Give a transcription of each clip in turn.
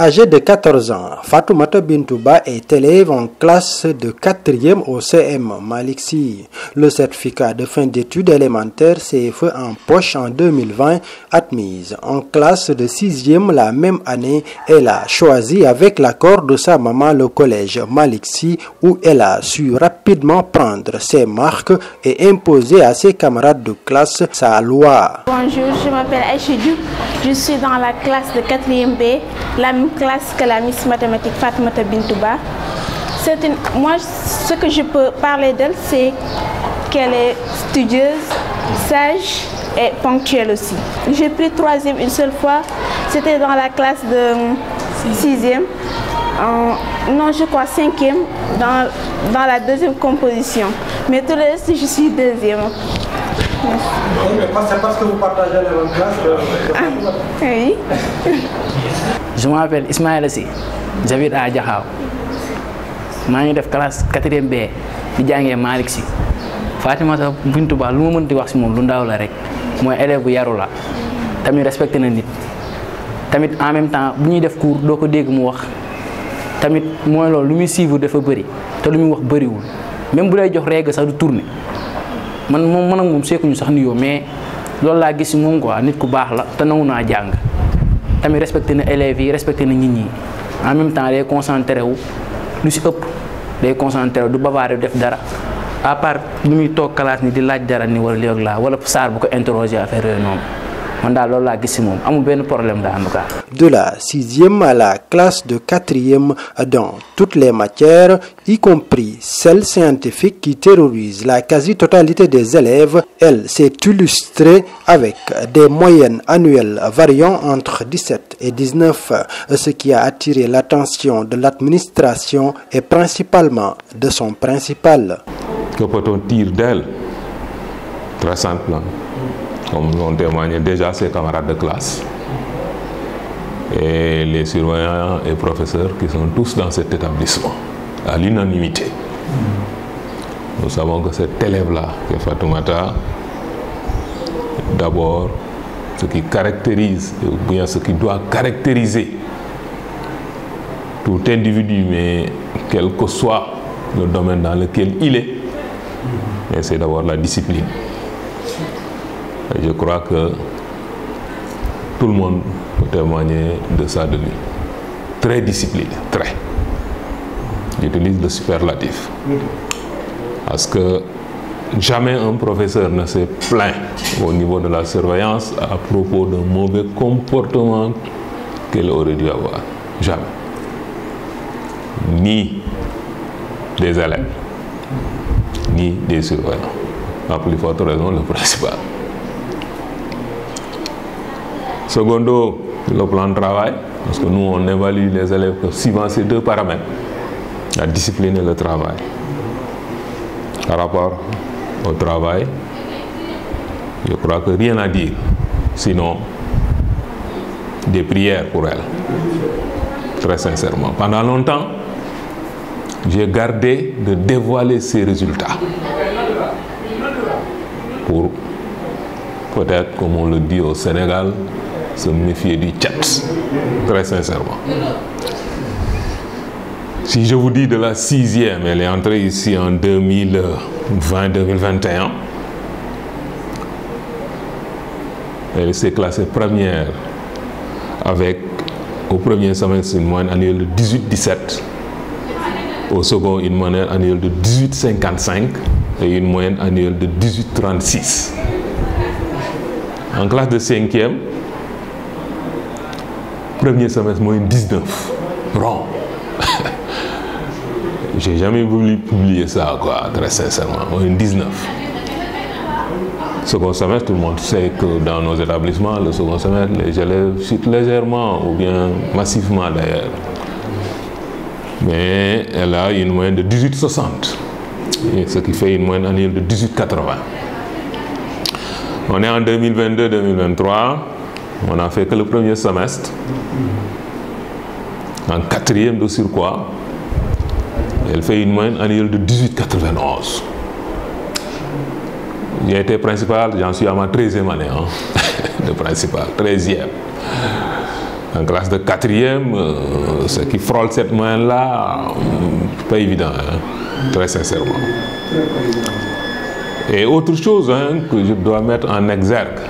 Âgée de 14 ans, Fatoumata Bintouba est élève en classe de 4e au CM Malick Sy. Le certificat de fin d'études élémentaires CFE en poche en 2020, admise en classe de 6e la même année, elle a choisi avec l'accord de sa maman le collège Malick Sy où elle a su rapidement prendre ses marques et imposer à ses camarades de classe sa loi. Bonjour, je m'appelle Aïcha Diouf, je suis dans la classe de 4e B, la même classe que la Miss Mathématiques Fatoumata Bintouba. Moi, ce que je peux parler d'elle, c'est qu'elle est studieuse, sage et ponctuelle aussi. J'ai pris 3e une seule fois, c'était dans la classe de 6e. Non, je crois 5e dans la 2e composition. Mais tout le reste, je suis 2e. C'est parce que vous partagez la même classe Oui. Je m'appelle Ismaël Sy, j'habite à Diakhao. Je suis en classe 4e B, je suis Malick Sy. Fatoumata Bintouba, lu ma mën di wax ci moom lu ndaw la rek mooy élève bu yaru la tamit respecté na nit tamit en même temps bu ñuy def cours doo ko dégg mu wax tamit mooy loolu lu muy suivre dafa bëri te lu muy wax bëriwul même bu lay jox règle sax du tourner man ak moom seekuñu sax nuyoo mais loolu laa gis ci moom quoi nit ku baax la te nangu naa jàng tamit respecté na élèves yi respecté na nit ñi en même temps day concentré wu lu ci ëpp day concentré wu du bavaré def dara à part lu muy toog classe ni di laaj dara ni wala léegi laa wala saar bu ko interroger affaire yooyu noonu man daal loolu laa gis ci moom amul benn problème daal en tout cas. De la 6e à la classe de 4e dans toutes les matières, y compris celles scientifiques qui terrorisent la quasi-totalité des élèves, elle s'est illustrée avec des moyennes annuelles variant entre 17 et 19, ce qui a attiré l'attention de l'administration et principalement de son principal. Que peut-on dire d'elle? Très simplement, comme l'ont témoigné déjà ses camarades de classe et les surveillants et professeurs qui sont tous dans cet établissement, à l'unanimité. Nous savons que cet élève-là, que Fatoumata, d'abord, ce qui caractérise, ou bien ce qui doit caractériser tout individu, mais quel que soit le domaine dans lequel il est, c'est d'abord la discipline. Et je crois que tout le monde peut témoigner de ça de lui. Très discipliné, très. J'utilise le superlatif. Parce que jamais un professeur ne s'est plaint au niveau de la surveillance à propos d'un mauvais comportement qu'elle aurait dû avoir. Jamais. Ni des élèves, ni des surveillants. À plus forte raison, le principal. Secondo, le plan de travail, parce que nous, on évalue les élèves suivant ces deux paramètres, la discipline et le travail. Par rapport au travail, je crois que rien à dire, sinon des prières pour elle, très sincèrement. Pendant longtemps, j'ai gardé de dévoiler ses résultats pour, peut-être, comme on le dit au Sénégal, se méfier du chat, très sincèrement. Si je vous dis de la 6e, elle est entrée ici en 2020-2021, elle s'est classée première avec, au premier semestre, une moyenne annuelle de 18,17, au second, une moyenne annuelle de 18,55 et une moyenne annuelle de 18,36. En classe de 5e, premier semestre, moyenne 19. Rond. J'ai jamais voulu publier ça, quoi, très sincèrement. Moyenne 19. Second semestre, tout le monde sait que dans nos établissements, le second semestre, les élèves chutent légèrement ou bien massivement d'ailleurs. Mais elle a une moyenne de 18,60, ce qui fait une moyenne annuelle de 18,80. On est en 2022-2023, on n'a fait que le premier semestre, en 4e de surcroît, elle fait une moyenne annuelle de 18,91. J'ai été principal, j'en suis à ma 13e année de principal, 13e. En classe de 4e, ceux qui frôlent cette moyenne-là, pas évident, hein, très sincèrement. Et autre chose que je dois mettre en exergue,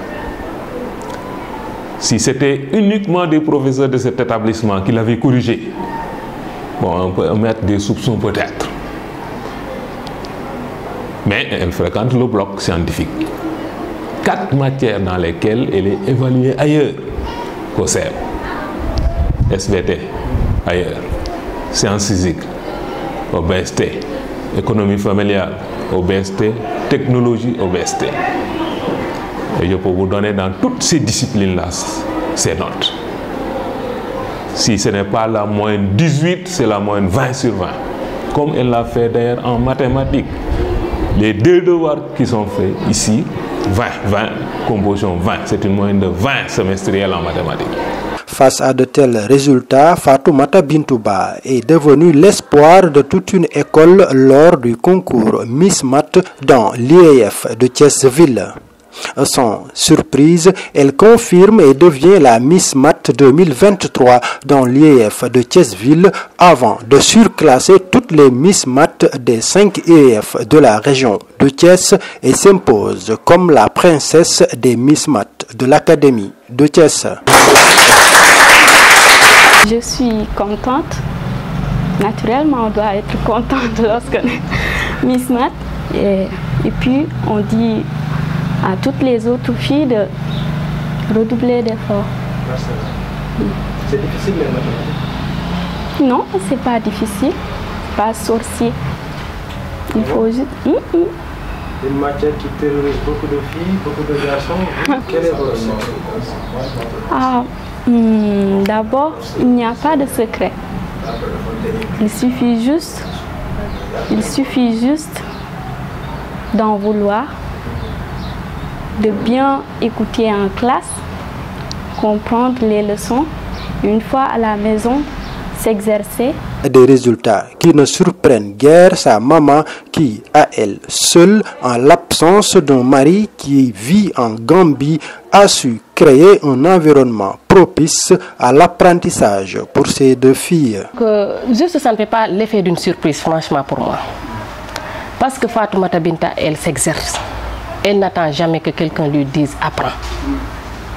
si c'était uniquement des professeurs de cet établissement qui l'avaient corrigé, bon, on peut mettre des soupçons peut-être. Mais elle fréquente le bloc scientifique. 4 matières dans lesquelles elle est évaluée ailleurs qu'au CEM. SVT, ailleurs. Sciences physiques, au BST. Économie familiale, au BST. Technologie, au BST. Et je peux vous donner dans toutes ces disciplines-là ces notes. Si ce n'est pas la moyenne 18, c'est la moyenne 20 sur 20. Comme elle l'a fait d'ailleurs en mathématiques. Les 2 devoirs qui sont faits ici, 20, composition 20, c'est une moyenne de 20 semestriels en mathématiques. Face à de tels résultats, Fatoumata Bintouba est devenue l'espoir de toute une école lors du concours Miss Math dans l'IEF de Thiès-Ville. Sans surprise, elle confirme et devient la Miss Math 2023 dans l'IEF de Thiès-Ville avant de surclasser toutes les Miss Math des 5 IEF de la région de Thiès et s'impose comme la princesse des Miss Math de l'Académie de Thiès. Je suis contente. Naturellement, on doit être contente lorsqu'on est Miss Math. Et puis, on dit à toutes les autres filles de redoubler d'efforts. C'est difficile les mathématiques? Non, c'est pas difficile. Pas sorcier. Il faut juste... Une matière qui terrorise beaucoup de filles, beaucoup de garçons. Quel est votre secret? D'abord, il n'y a pas de secret. Il suffit juste d'en vouloir, de bien écouter en classe, comprendre les leçons, une fois à la maison, s'exercer. Des résultats qui ne surprennent guère sa maman qui, à elle seule, en l'absence d'un mari qui vit en Gambie, a su créer un environnement propice à l'apprentissage pour ses 2 filles. Juste, ça ne fait pas l'effet d'une surprise, franchement, pour moi. Parce que Fatoumata Binta, elle s'exerce. Elle n'attend jamais que quelqu'un lui dise « apprends ».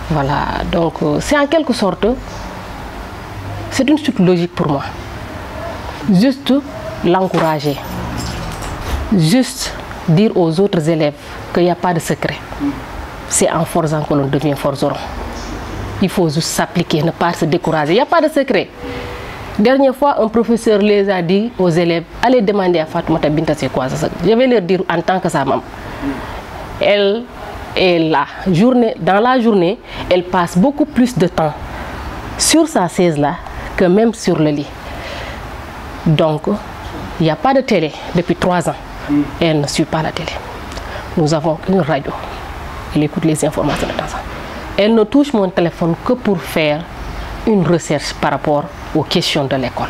Voilà, donc c'est en quelque sorte, c'est une suite logique pour moi. Juste l'encourager. Juste dire aux autres élèves qu'il n'y a pas de secret. C'est en forçant que l'on devient forgeron. Il faut juste s'appliquer, ne pas se décourager. Il n'y a pas de secret. Dernière fois, un professeur les a dit aux élèves, allez demander à Fatoumata Binta c'est quoi ça. Je vais leur dire en tant que sa maman. Elle est là. Dans la journée, elle passe beaucoup plus de temps sur sa chaise là que même sur le lit. Donc, il n'y a pas de télé depuis 3 ans. Elle ne suit pas la télé. Nous avons une radio. Elle écoute les informations de temps en temps. Elle ne touche mon téléphone que pour faire une recherche par rapport aux questions de l'école.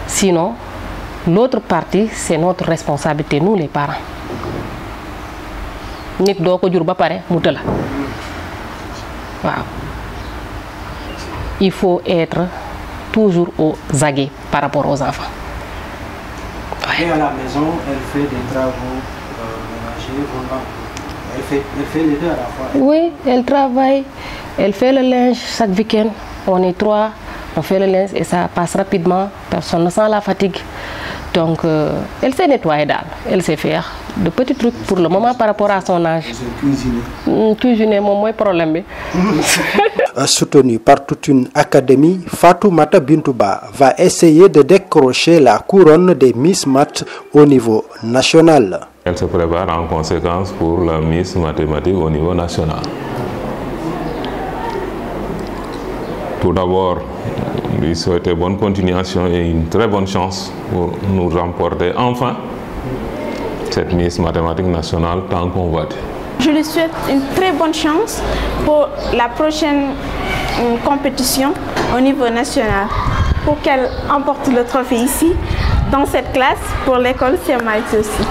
Sinon, l'autre partie, c'est notre responsabilité, nous les parents. Il faut être toujours aux aguets par rapport aux enfants. Et à la maison, elle fait des travaux ménagers, elle fait les 2 à la fois. Oui, elle travaille, elle fait le linge chaque week-end. On est 3, on fait le linge et ça passe rapidement, personne ne sent la fatigue. Donc, elle sait nettoyer dalle, elle sait faire de petits trucs pour le moment par rapport à son âge. Cuisiner, mon moins problème. Soutenue par toute une académie, Fatoumata Bintouba va essayer de décrocher la couronne des Miss Math au niveau national. Elle se prépare en conséquence pour la Miss Mathématiques au niveau national. Tout d'abord, lui souhaiter bonne continuation et une très bonne chance pour nous remporter enfin cette Miss Mathématiques nationale tant convoitée. Je lui souhaite une très bonne chance pour la prochaine compétition au niveau national, pour qu'elle emporte le trophée ici, dans cette classe, pour l'école CMIT aussi.